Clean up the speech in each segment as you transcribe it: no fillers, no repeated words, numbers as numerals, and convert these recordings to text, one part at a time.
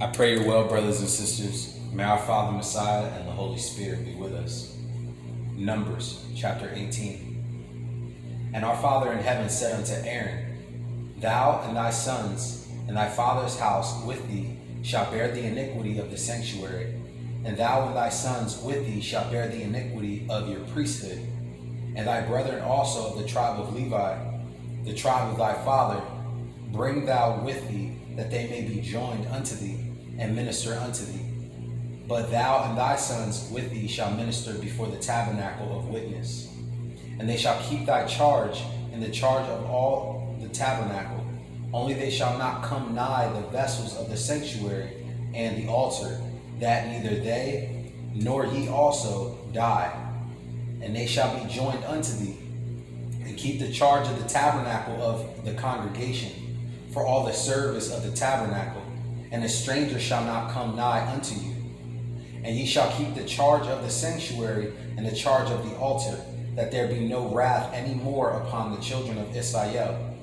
I pray you're well, brothers and sisters. May our Father, Messiah, and the Holy Spirit be with us. Numbers chapter 18. And our Father in heaven said unto Aaron, Thou and thy sons and thy father's house with thee shall bear the iniquity of the sanctuary, and thou and thy sons with thee shall bear the iniquity of your priesthood, and thy brethren also of the tribe of Levi, the tribe of thy father, bring thou with thee, that they may be joined unto thee, and minister unto thee. But thou and thy sons with thee shall minister before the tabernacle of witness. And they shall keep thy charge in the charge of all the tabernacle. Only they shall not come nigh the vessels of the sanctuary and the altar, that neither they nor ye also die. And they shall be joined unto thee, and keep the charge of the tabernacle of the congregation, for all the service of the tabernacle, and a stranger shall not come nigh unto you. And ye shall keep the charge of the sanctuary and the charge of the altar, that there be no wrath any more upon the children of Israel.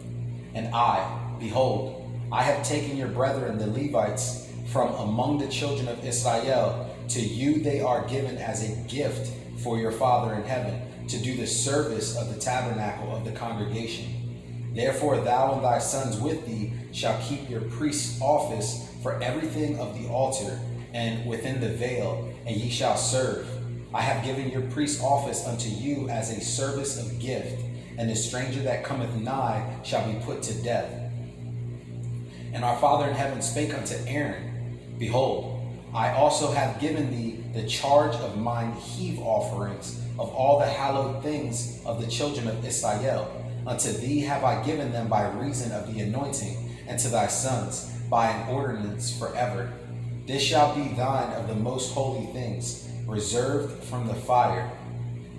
And I, behold, I have taken your brethren the Levites from among the children of Israel. To you they are given as a gift for your Father in heaven, to do the service of the tabernacle of the congregation. Therefore thou and thy sons with thee shall keep your priest's office for everything of the altar, and within the veil, and ye shall serve. I have given your priest's office unto you as a service of gift, and the stranger that cometh nigh shall be put to death. And our Father in heaven spake unto Aaron, Behold, I also have given thee the charge of mine heave offerings of all the hallowed things of the children of Israel. Unto thee have I given them by reason of the anointing, and to thy sons by an ordinance forever. This shall be thine of the most holy things, reserved from the fire.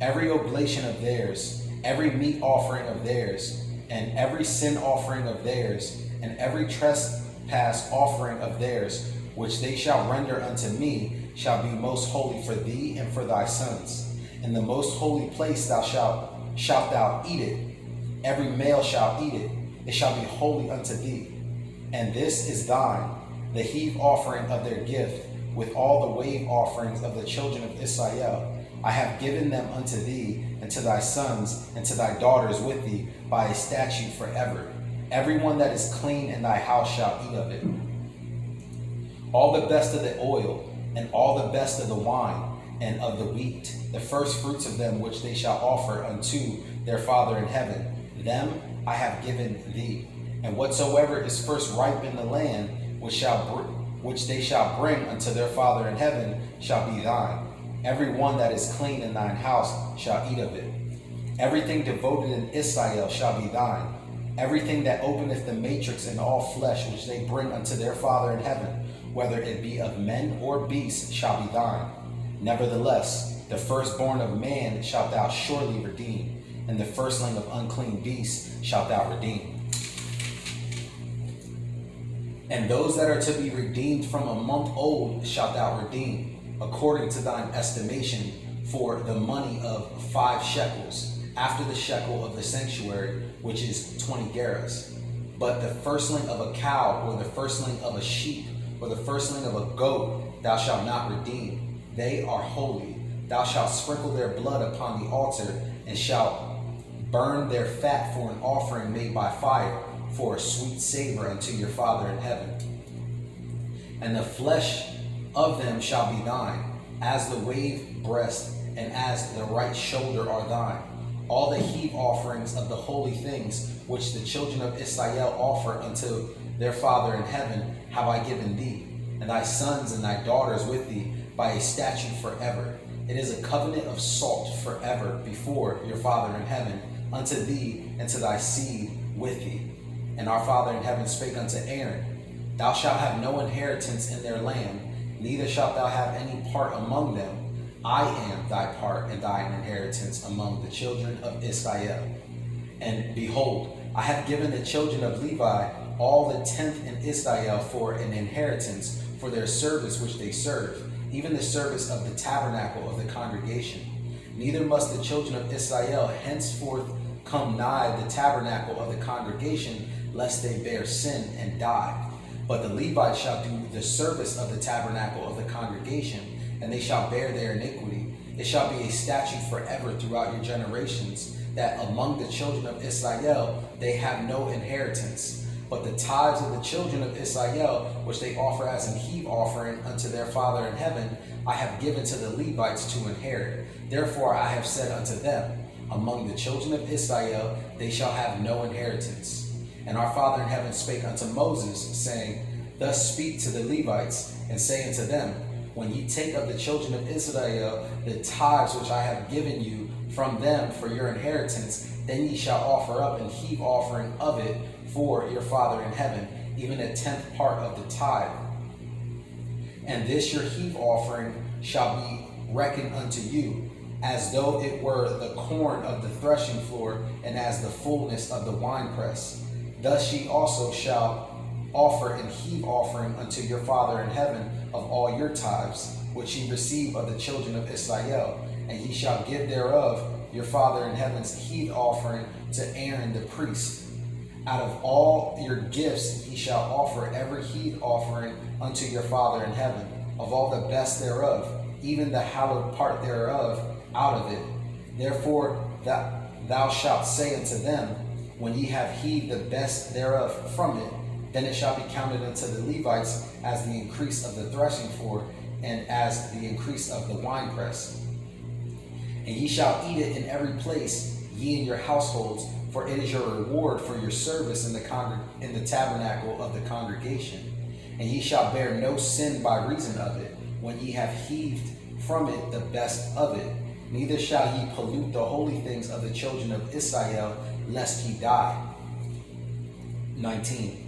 Every oblation of theirs, every meat offering of theirs, and every sin offering of theirs, and every trespass offering of theirs, which they shall render unto me, shall be most holy for thee and for thy sons. In the most holy place shalt thou eat it. Every male shall eat it. It shall be holy unto thee. And this is thine, the heave offering of their gift, with all the wave offerings of the children of Israel. I have given them unto thee, and to thy sons, and to thy daughters with thee, by a statute forever. Everyone that is clean in thy house shall eat of it. All the best of the oil, and all the best of the wine, and of the wheat, the first fruits of them which they shall offer unto their Father in heaven, them I have given thee. And whatsoever is first ripe in the land, which they shall bring unto their Father in heaven, shall be thine. Every one that is clean in thine house shall eat of it. Everything devoted in Israel shall be thine. Everything that openeth the matrix in all flesh, which they bring unto their Father in heaven, whether it be of men or beasts, shall be thine. Nevertheless, the firstborn of man shalt thou surely redeem, and the firstling of unclean beasts shalt thou redeem. And those that are to be redeemed from a month old shalt thou redeem, according to thine estimation, for the money of 5 shekels, after the shekel of the sanctuary, which is 20 gerahs. But the firstling of a cow, or the firstling of a sheep, or the firstling of a goat, thou shalt not redeem. They are holy. Thou shalt sprinkle their blood upon the altar, and shalt burn their fat for an offering made by fire, for a sweet savor unto your Father in heaven. And the flesh of them shall be thine, as the wave breast and as the right shoulder are thine. All the heave offerings of the holy things which the children of Israel offer unto their Father in heaven have I given thee, and thy sons and thy daughters with thee, by a statute forever. It is a covenant of salt forever before your Father in heaven, unto thee and to thy seed with thee. And our Father in heaven spake unto Aaron, Thou shalt have no inheritance in their land, neither shalt thou have any part among them. I am thy part and thine inheritance among the children of Israel. And behold, I have given the children of Levi all the tenth in Israel for an inheritance for their service which they serve, even the service of the tabernacle of the congregation. Neither must the children of Israel henceforth come nigh the tabernacle of the congregation, lest they bear sin and die. But the Levites shall do the service of the tabernacle of the congregation, and they shall bear their iniquity. It shall be a statute forever throughout your generations, that among the children of Israel they have no inheritance. But the tithes of the children of Israel, which they offer as an heave offering unto their Father in heaven, I have given to the Levites to inherit. Therefore I have said unto them, among the children of Israel they shall have no inheritance. And our Father in heaven spake unto Moses, saying, Thus speak to the Levites, and say unto them, When ye take of the children of Israel the tithes which I have given you from them for your inheritance, then ye shall offer up an heave offering of it for your Father in heaven, even a 10th part of the tithe. And this your heave offering shall be reckoned unto you, as though it were the corn of the threshing floor, and as the fullness of the winepress. Thus ye also shall offer an heave offering unto your Father in heaven of all your tithes, which ye receive of the children of Israel, and ye shall give thereof your Father in heaven's heave offering to Aaron the priest. Out of all your gifts ye shall offer every heave offering unto your Father in heaven, of all the best thereof, even the hallowed part thereof, out of it. Therefore thou shalt say unto them, when ye have heaved the best thereof from it, then it shall be counted unto the Levites as the increase of the threshing floor, and as the increase of the winepress. And ye shall eat it in every place, ye and your households, for it is your reward for your service in the tabernacle of the congregation. And ye shall bear no sin by reason of it, when ye have heaved from it the best of it. Neither shall ye pollute the holy things of the children of Israel, lest ye die. 19.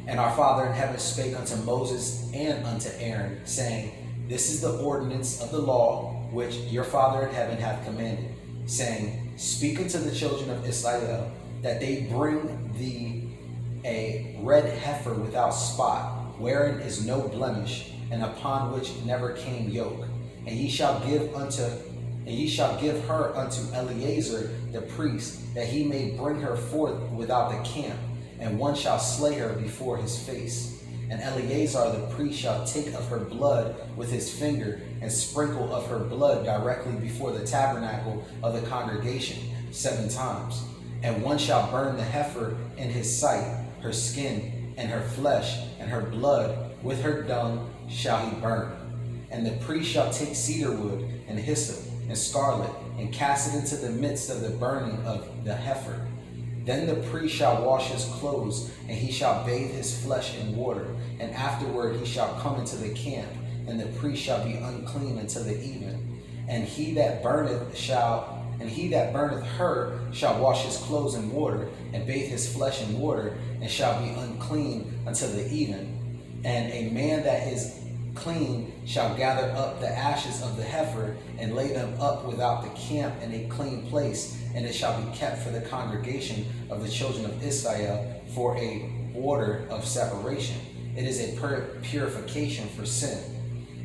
And our Father in heaven spake unto Moses and unto Aaron, saying, This is the ordinance of the law which your Father in heaven hath commanded, saying, Speak unto the children of Israel, that they bring thee a red heifer without spot, wherein is no blemish, and upon which never came yoke. And ye shall give her unto Eleazar the priest, that he may bring her forth without the camp, and one shall slay her before his face. And Eleazar the priest shall take of her blood with his finger, and sprinkle of her blood directly before the tabernacle of the congregation 7 times. And one shall burn the heifer in his sight, her skin, and her flesh, and her blood, with her dung shall he burn. And the priest shall take cedar wood, and hyssop, and scarlet, and cast it into the midst of the burning of the heifer. Then the priest shall wash his clothes, and he shall bathe his flesh in water, and afterward he shall come into the camp, and the priest shall be unclean until the even. And he that burneth her shall wash his clothes in water, and bathe his flesh in water, and shall be unclean until the even. And a man that is clean shall gather up the ashes of the heifer, and lay them up without the camp in a clean place, and it shall be kept for the congregation of the children of Israel for a order of separation. It is a purification for sin.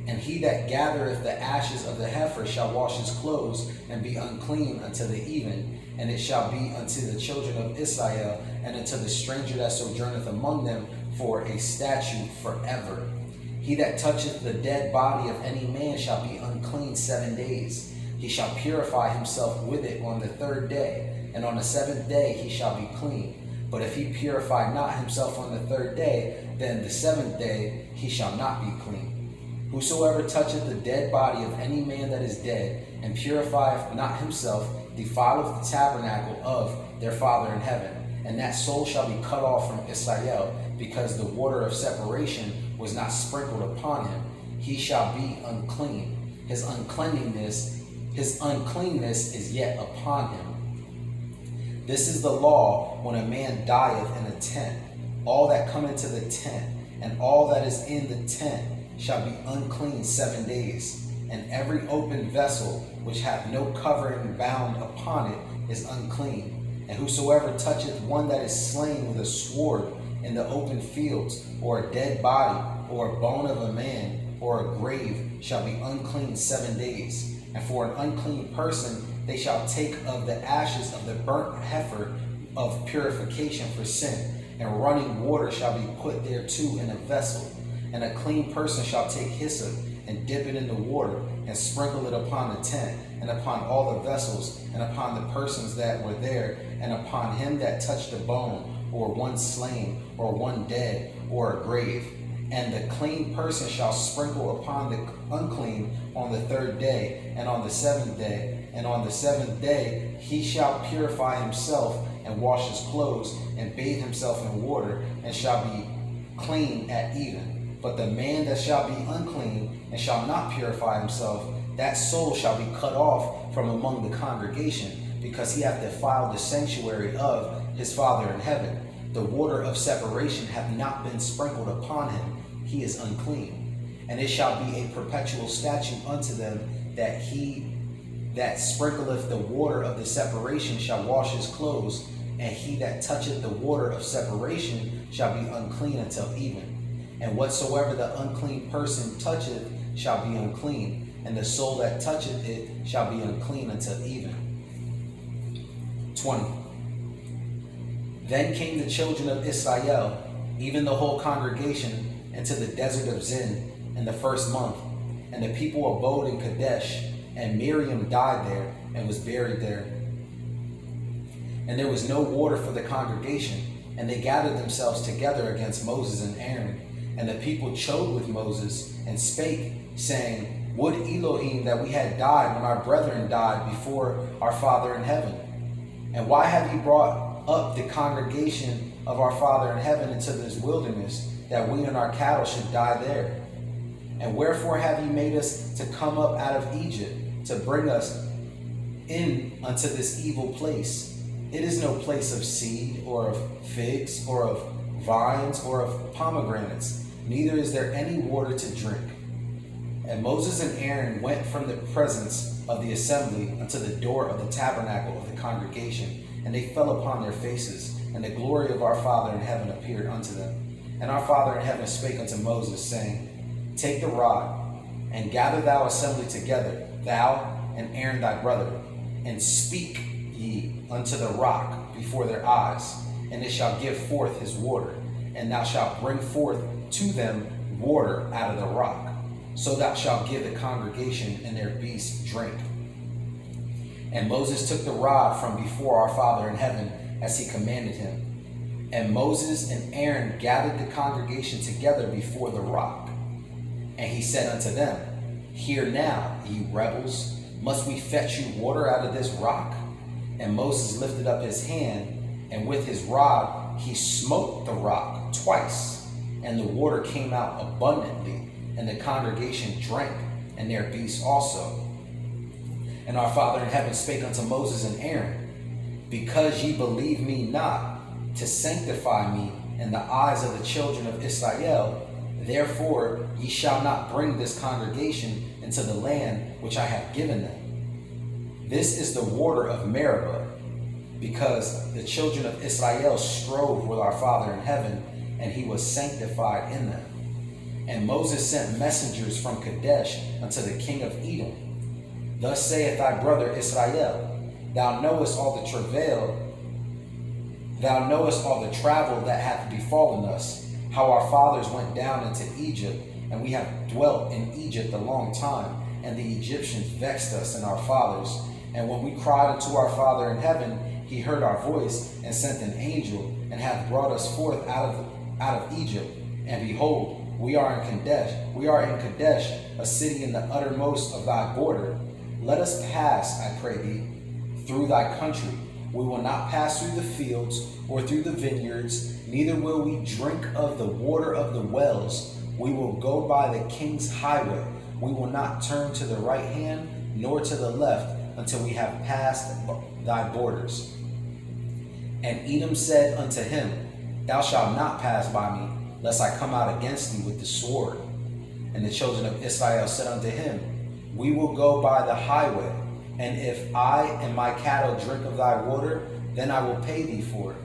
And he that gathereth the ashes of the heifer shall wash his clothes, and be unclean until the even. And it shall be unto the children of Israel, and unto the stranger that sojourneth among them, for a statute forever. He that toucheth the dead body of any man shall be unclean 7 days. He shall purify himself with it on the 3rd day, and on the 7th day he shall be clean. But if he purify not himself on the 3rd day, then the 7th day he shall not be clean. Whosoever toucheth the dead body of any man that is dead, and purifieth not himself, defileth the tabernacle of their Father in heaven. And that soul shall be cut off from Israel, because the water of separation was not sprinkled upon him. He shall be unclean. His uncleanness is yet upon him. This is the law when a man dieth in a tent. All that come into the tent, and all that is in the tent, shall be unclean 7 days. And every open vessel which hath no covering bound upon it is unclean. And whosoever toucheth one that is slain with a sword in the open fields, or a dead body, or a bone of a man, or a grave, shall be unclean 7 days. And for an unclean person they shall take of the ashes of the burnt heifer of purification for sin, and running water shall be put thereto in a vessel. And a clean person shall take hyssop, and dip it in the water, and sprinkle it upon the tent, and upon all the vessels, and upon the persons that were there, and upon him that touched a bone, or one slain, or one dead, or a grave. And the clean person shall sprinkle upon the unclean on the 3rd day, and on the 7th day. And on the 7th day he shall purify himself, and wash his clothes, and bathe himself in water, and shall be clean at even. But the man that shall be unclean, and shall not purify himself, that soul shall be cut off from among the congregation, because he hath defiled the sanctuary of his Father in heaven. The water of separation hath not been sprinkled upon him, he is unclean. And it shall be a perpetual statute unto them, that he that sprinkleth the water of the separation shall wash his clothes, and he that toucheth the water of separation shall be unclean until even. And whatsoever the unclean person toucheth shall be unclean, and the soul that toucheth it shall be unclean until even. 20. Then came the children of Israel, even the whole congregation, into the desert of Zin in the 1st month. And the people abode in Kadesh, and Miriam died there, and was buried there. And there was no water for the congregation, and they gathered themselves together against Moses and Aaron. And the people chode with Moses, and spake, saying, Would Elohim that we had died when our brethren died before our Father in heaven. And why have ye brought up the congregation of our Father in heaven into this wilderness, that we and our cattle should die there? And wherefore have ye made us to come up out of Egypt, to bring us in unto this evil place? It is no place of seed, or of figs, or of vines, or of pomegranates, neither is there any water to drink. And Moses and Aaron went from the presence of the assembly unto the door of the tabernacle of the congregation, and they fell upon their faces, and the glory of our Father in heaven appeared unto them. And our Father in heaven spake unto Moses, saying, Take the rod, and gather thou assembly together, thou and Aaron thy brother, and speak ye unto the rock before their eyes, and it shall give forth his water, and thou shalt bring forth to them water out of the rock. So thou shalt give the congregation and their beasts drink. And Moses took the rod from before our Father in heaven, as he commanded him. And Moses and Aaron gathered the congregation together before the rock. And he said unto them, Hear now, ye rebels, must we fetch you water out of this rock? And Moses lifted up his hand, and with his rod he smote the rock twice, and the water came out abundantly, and the congregation drank, and their beasts also. And our Father in heaven spake unto Moses and Aaron, Because ye believe me not, to sanctify me in the eyes of the children of Israel, therefore ye shall not bring this congregation into the land which I have given them. This is the water of Meribah, because the children of Israel strove with our Father in heaven, and he was sanctified in them. And Moses sent messengers from Kadesh unto the king of Edom. Thus saith thy brother Israel, Thou knowest all the travail, thou knowest all the travel that hath befallen us, how our fathers went down into Egypt, and we have dwelt in Egypt a long time, and the Egyptians vexed us and our fathers. And when we cried unto our Father in heaven, he heard our voice, and sent an angel, and hath brought us forth out of Egypt. And behold, we are in Kadesh, a city in the uttermost of thy border. Let us pass, I pray thee, through thy country. We will not pass through the fields or through the vineyards, neither will we drink of the water of the wells. We will go by the king's highway. We will not turn to the right hand nor to the left until we have passed thy borders. And Edom said unto him, Thou shalt not pass by me, lest I come out against thee with the sword. And the children of Israel said unto him, We will go by the highway, and if I and my cattle drink of thy water, then I will pay thee for it.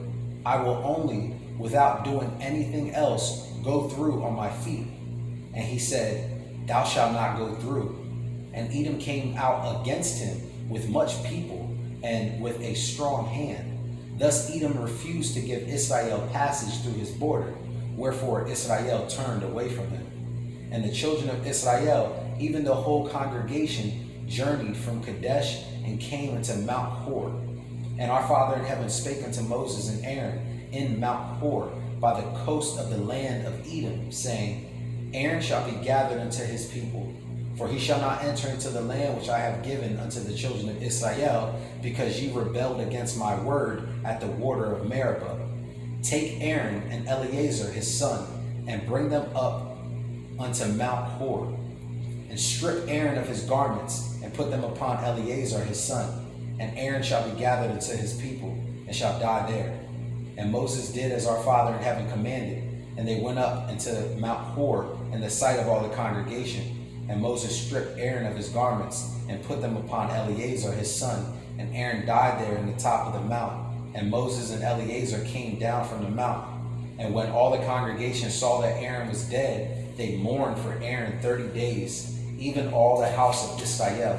I will only, without doing anything else, go through on my feet. And he said, Thou shalt not go through. And Edom came out against him with much people and with a strong hand. Thus Edom refused to give Israel passage through his border, wherefore Israel turned away from him. And the children of Israel, even the whole congregation, journeyed from Kadesh and came into Mount Hor. And our Father in heaven spake unto Moses and Aaron in Mount Hor by the coast of the land of Edom, saying, Aaron shall be gathered unto his people, for he shall not enter into the land which I have given unto the children of Israel, because ye rebelled against my word at the water of Meribah. Take Aaron and Eleazar his son, and bring them up unto Mount Hor, and strip Aaron of his garments, and put them upon Eleazar his son. And Aaron shall be gathered unto his people, and shall die there. And Moses did as our Father in heaven commanded, and they went up into Mount Hor in the sight of all the congregation. And Moses stripped Aaron of his garments, and put them upon Eleazar his son, and Aaron died there in the top of the mount. And Moses and Eleazar came down from the mount. And when all the congregation saw that Aaron was dead, they mourned for Aaron 30 days, even all the house of Israel.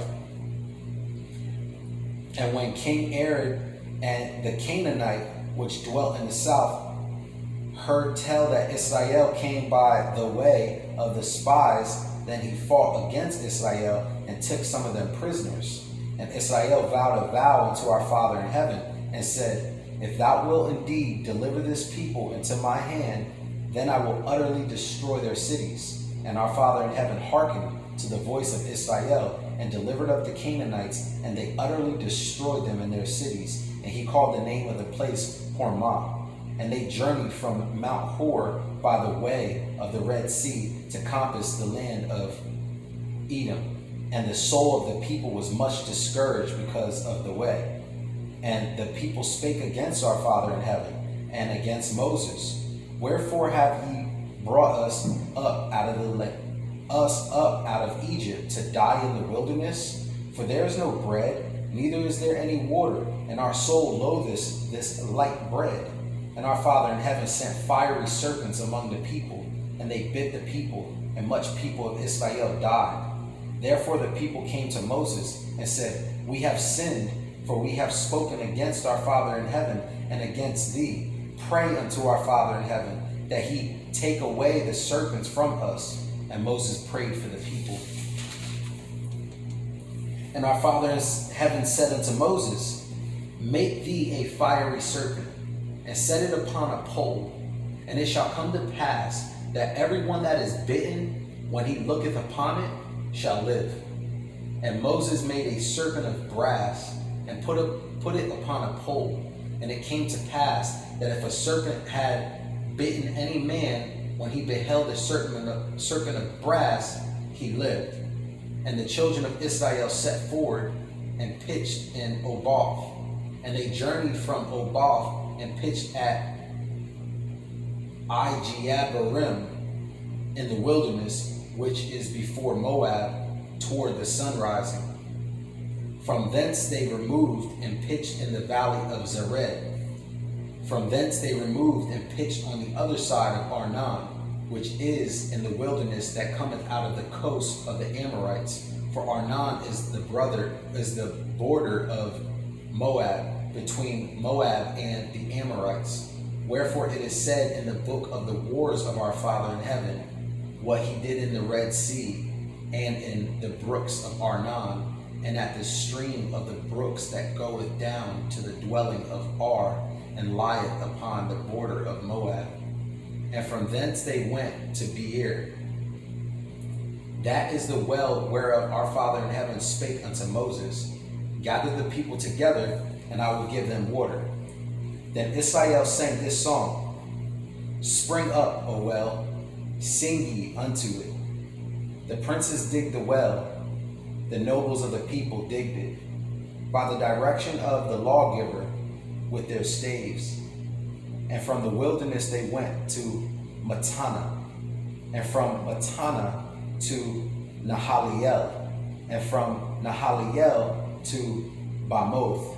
And when King Herod and the Canaanite, which dwelt in the south, heard tell that Israel came by the way of the spies, then he fought against Israel and took some of them prisoners. And Israel vowed a vow unto our Father in heaven, and said, If thou wilt indeed deliver this people into my hand, then I will utterly destroy their cities. And our Father in heaven hearkened to the voice of Israel, and delivered up the Canaanites, and they utterly destroyed them in their cities. And he called the name of the place Hormah. And they journeyed from Mount Hor by the way of the Red Sea to compass the land of Edom. And the soul of the people was much discouraged because of the way. And the people spake against our Father in heaven and against Moses. Wherefore have ye brought us up out of Egypt to die in the wilderness? For there is no bread, neither is there any water, and our soul loatheth this light bread. And our Father in heaven sent fiery serpents among the people, and they bit the people, and much people of Israel died. Therefore the people came to Moses and said, We have sinned, for we have spoken against our Father in heaven and against thee. Pray unto our Father in heaven, that he take away the serpents from us. And Moses prayed for the people. And our Father in heaven said unto Moses, Make thee a fiery serpent, and set it upon a pole. And it shall come to pass that everyone that is bitten, when he looketh upon it, shall live. And Moses made a serpent of brass, and put it upon a pole. And it came to pass that if a serpent had bitten any man, when he beheld a serpent of brass, he lived. And the children of Israel set forward and pitched in Oboth. And they journeyed from Oboth and pitched at Ijeabarim in the wilderness, which is before Moab, toward the sun rising. From thence they removed and pitched in the valley of Zered. From thence they removed and pitched on the other side of Arnon, which is in the wilderness that cometh out of the coast of the Amorites. For Arnon is the border of Moab, between Moab and the Amorites. Wherefore it is said in the book of the wars of our Father in heaven, what he did in the Red Sea, and in the brooks of Arnon, and at the stream of the brooks that goeth down to the dwelling of Ar, and lieth upon the border of Moab. And from thence they went to Beer. That is the well whereof our Father in heaven spake unto Moses, Gather the people together, and I will give them water. Then Israel sang this song, Spring up, O well, sing ye unto it. The princes digged the well, the nobles of the people digged it, by the direction of the lawgiver with their staves. And from the wilderness they went to Matana, and from Matana to Nahaliel, and from Nahaliel to Bamoth,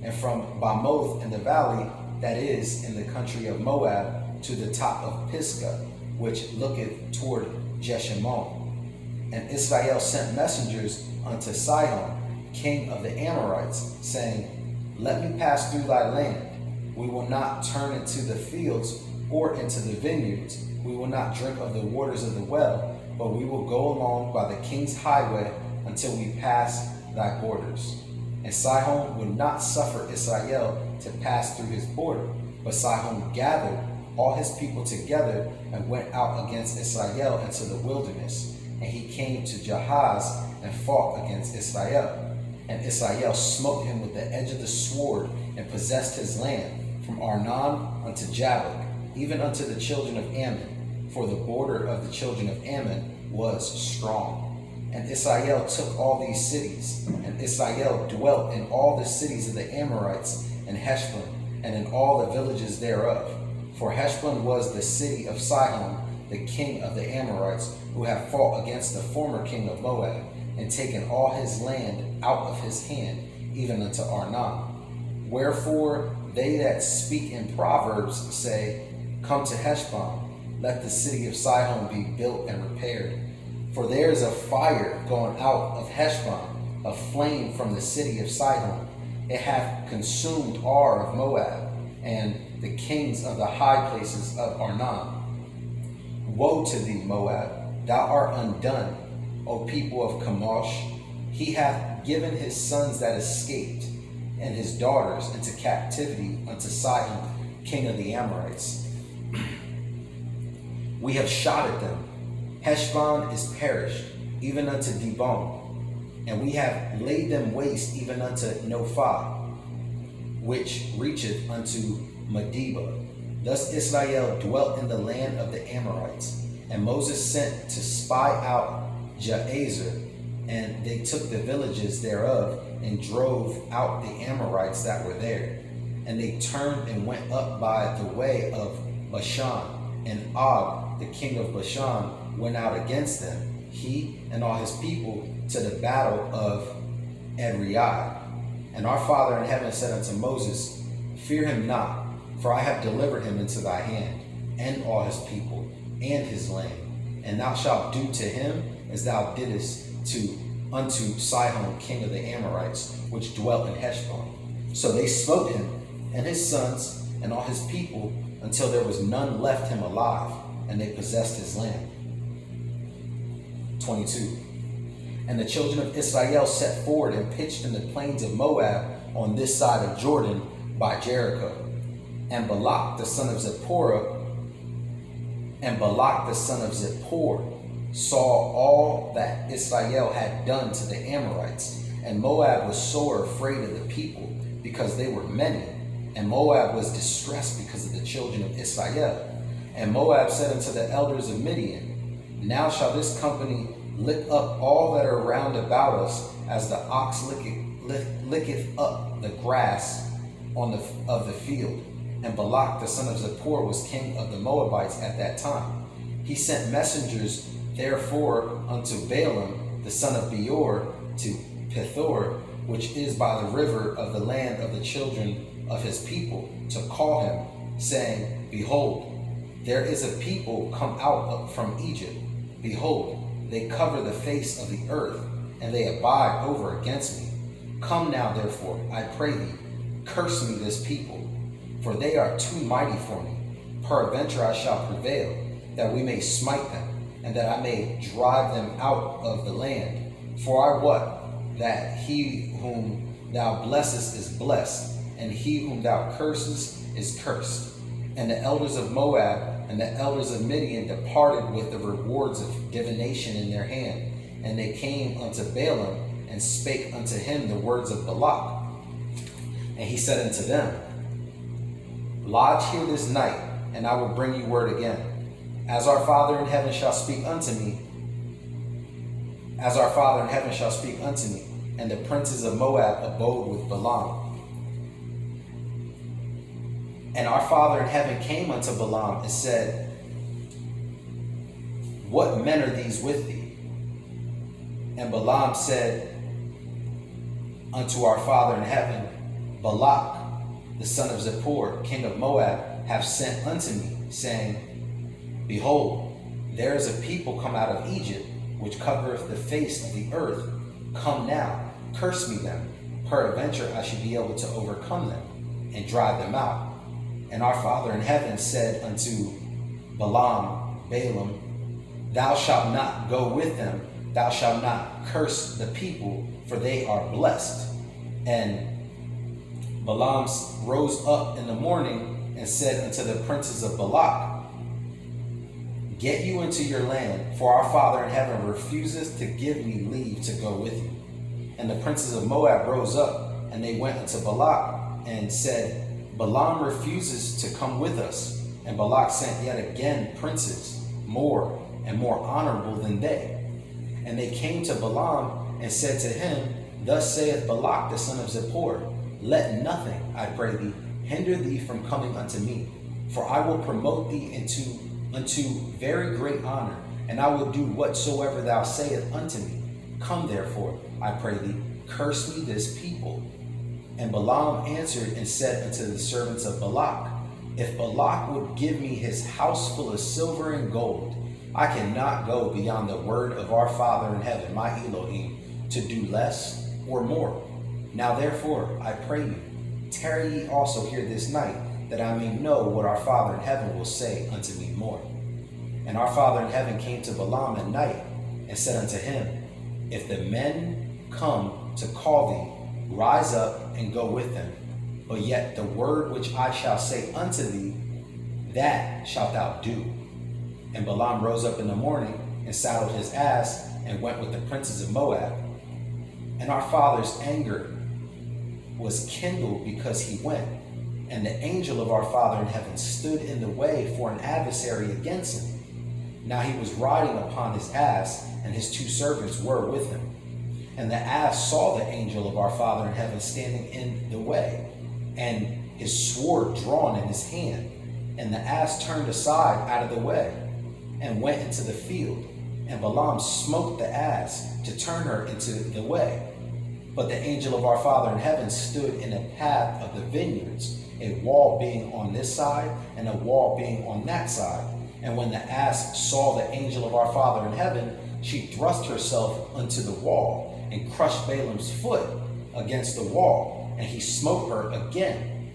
and from Bamoth in the valley that is in the country of Moab to the top of Pisgah, which looketh toward Jeshimon. And Israel sent messengers unto Sihon, king of the Amorites, saying, Let me pass through thy land. We will not turn into the fields or into the vineyards. We will not drink of the waters of the well, but we will go along by the king's highway until we pass thy borders. And Sihon would not suffer Israel to pass through his border, but Sihon gathered all his people together and went out against Israel into the wilderness. And he came to Jahaz and fought against Israel. And Israel smote him with the edge of the sword and possessed his land from Arnon unto Jabbok, even unto the children of Ammon, for the border of the children of Ammon was strong. And Israel took all these cities, and Israel dwelt in all the cities of the Amorites, and Heshbon, and in all the villages thereof. For Heshbon was the city of Sihon, the king of the Amorites, who had fought against the former king of Moab, and taken all his land out of his hand, even unto Arnon. Wherefore they that speak in Proverbs say, Come to Heshbon, let the city of Sihon be built and repaired. For there is a fire going out of Heshbon, a flame from the city of Sihon. It hath consumed Ar of Moab, and the kings of the high places of Arnon. Woe to thee, Moab, thou art undone, O people of Chemosh. He hath given his sons that escaped, and his daughters into captivity unto Sihon, king of the Amorites. We have shot at them. Heshbon is perished, even unto Dibon, and we have laid them waste even unto Nophah, which reacheth unto Medeba. Thus Israel dwelt in the land of the Amorites, and Moses sent to spy out Jahazer, and they took the villages thereof, and drove out the Amorites that were there. And they turned and went up by the way of Bashan, and Og, the king of Bashan, went out against them, he and all his people, to the battle of Edrei. And our Father in heaven said unto Moses, Fear him not, for I have delivered him into thy hand, and all his people, and his land. And thou shalt do to him as thou didst unto Sihon, king of the Amorites, which dwelt in Heshbon. So they smote him, and his sons, and all his people, until there was none left him alive, and they possessed his land. 22. And the children of Israel set forward and pitched in the plains of Moab on this side of Jordan by Jericho. And Balak the son of Zippor saw all that Israel had done to the Amorites, and Moab was sore afraid of the people, because they were many, and Moab was distressed because of the children of Israel. And Moab said unto the elders of Midian, Now shall this company lick up all that are round about us, as the ox licketh up the grass of the field. And Balak the son of Zippor was king of the Moabites at that time. He sent messengers therefore unto Balaam the son of Beor to Pethor, which is by the river of the land of the children of his people, to call him, saying, Behold, there is a people come out from Egypt. Behold, they cover the face of the earth, and they abide over against me. Come now, therefore, I pray thee, curse me this people, for they are too mighty for me. Peradventure I shall prevail, that we may smite them, and that I may drive them out of the land. For I wot that he whom thou blessest is blessed, and he whom thou cursest is cursed. And the elders of Moab and the elders of Midian departed with the rewards of divination in their hand. And they came unto Balaam, and spake unto him the words of Balak. And he said unto them, Lodge here this night, and I will bring you word again. As our Father in heaven shall speak unto me, and the princes of Moab abode with Balaam. And our Father in heaven came unto Balaam and said, What men are these with thee? And Balaam said unto our Father in heaven, Balak, the son of Zippor, king of Moab, hath sent unto me, saying, Behold, there is a people come out of Egypt, which covereth the face of the earth. Come now, curse me them. Peradventure I should be able to overcome them, and drive them out. And our Father in heaven said unto Balaam, thou shalt not go with them, thou shalt not curse the people, for they are blessed. And Balaam rose up in the morning and said unto the princes of Balak, get you into your land, for our Father in heaven refuses to give me leave to go with you. And the princes of Moab rose up, and they went unto Balak and said, Balaam refuses to come with us. And Balak sent yet again princes, more and more honorable than they. And they came to Balaam and said to him, thus saith Balak the son of Zippor, let nothing, I pray thee, hinder thee from coming unto me, for I will promote thee unto very great honor, and I will do whatsoever thou sayest unto me. Come therefore, I pray thee, curse me this people. And Balaam answered and said unto the servants of Balak, if Balak would give me his house full of silver and gold, I cannot go beyond the word of our Father in heaven, my Elohim, to do less or more. Now therefore, I pray you, tarry ye also here this night, that I may know what our Father in heaven will say unto me more. And our Father in heaven came to Balaam at night, and said unto him, if the men come to call thee, rise up and go with them. But yet the word which I shall say unto thee, that shalt thou do. And Balaam rose up in the morning, and saddled his ass, and went with the princes of Moab. And our father's anger was kindled because he went. And the angel of our Father in heaven stood in the way for an adversary against him. Now he was riding upon his ass, and his two servants were with him. And the ass saw the angel of our Father in heaven standing in the way, and his sword drawn in his hand. And the ass turned aside out of the way, and went into the field. And Balaam smote the ass to turn her into the way. But the angel of our Father in heaven stood in a path of the vineyards, a wall being on this side, and a wall being on that side. And when the ass saw the angel of our Father in heaven, she thrust herself unto the wall, and crushed Balaam's foot against the wall, and he smote her again.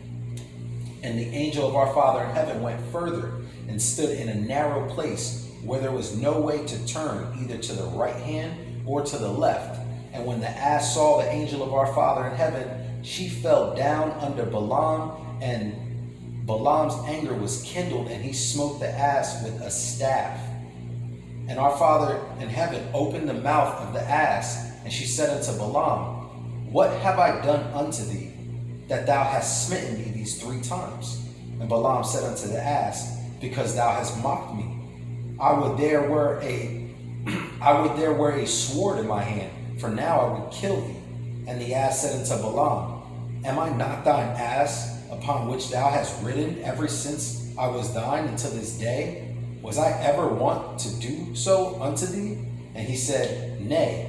And the angel of our Father in heaven went further, and stood in a narrow place, where there was no way to turn either to the right hand or to the left. And when the ass saw the angel of our Father in heaven, she fell down under Balaam, and Balaam's anger was kindled, and he smote the ass with a staff. And our Father in heaven opened the mouth of the ass, and she said unto Balaam, what have I done unto thee, that thou hast smitten me these 3 times? And Balaam said unto the ass, because thou hast mocked me. I would there were a sword in my hand, for now I would kill thee. And the ass said unto Balaam, am I not thine ass, upon which thou hast ridden ever since I was thine until this day? Was I ever wont to do so unto thee? And he said, nay.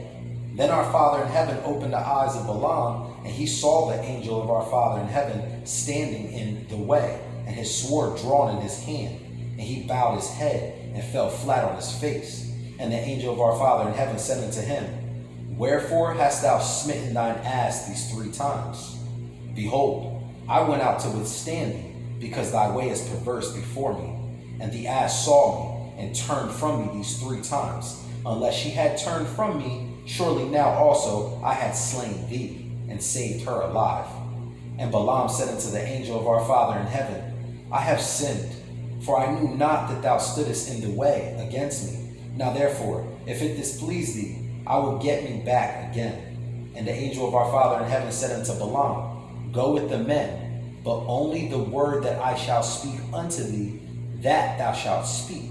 Then our Father in heaven opened the eyes of Balaam, and he saw the angel of our Father in heaven standing in the way, and his sword drawn in his hand. And he bowed his head and fell flat on his face. And the angel of our Father in heaven said unto him, wherefore hast thou smitten thine ass these 3 times? Behold, I went out to withstand thee, because thy way is perverse before me. And the ass saw me, and turned from me these 3 times. Unless she had turned from me, surely now also I had slain thee, and saved her alive. And Balaam said unto the angel of our Father in heaven, I have sinned, for I knew not that thou stoodest in the way against me. Now therefore, if it displease thee, I will get me back again. And the angel of our Father in heaven said unto Balaam, go with the men, but only the word that I shall speak unto thee, that thou shalt speak.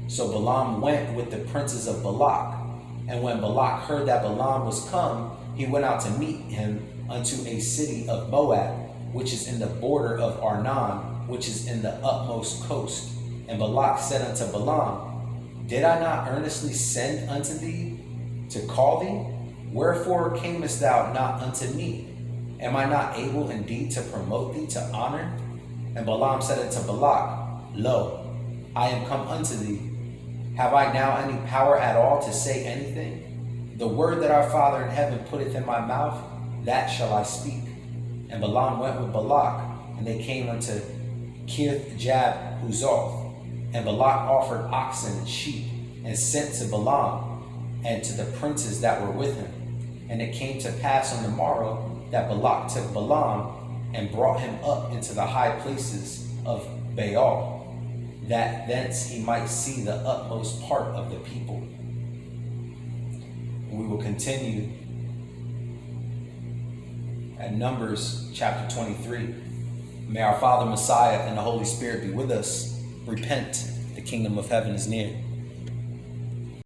So Balaam went with the princes of Balak. And when Balak heard that Balaam was come, he went out to meet him unto a city of Moab, which is in the border of Arnon, which is in the utmost coast. And Balak said unto Balaam, did I not earnestly send unto thee to call thee? Wherefore camest thou not unto me? Am I not able indeed to promote thee to honor? And Balaam said unto Balak, lo, I am come unto thee. Have I now any power at all to say anything? The word that our Father in heaven putteth in my mouth, that shall I speak. And Balaam went with Balak, and they came unto Kirjab Huzoth. And Balak offered oxen and sheep, and sent to Balaam and to the princes that were with him. And it came to pass on the morrow that Balak took Balaam and brought him up into the high places of Baal, that thence he might see the utmost part of the people. We will continue at Numbers chapter 23. May our Father Messiah and the Holy Spirit be with us. Repent, the kingdom of heaven is near.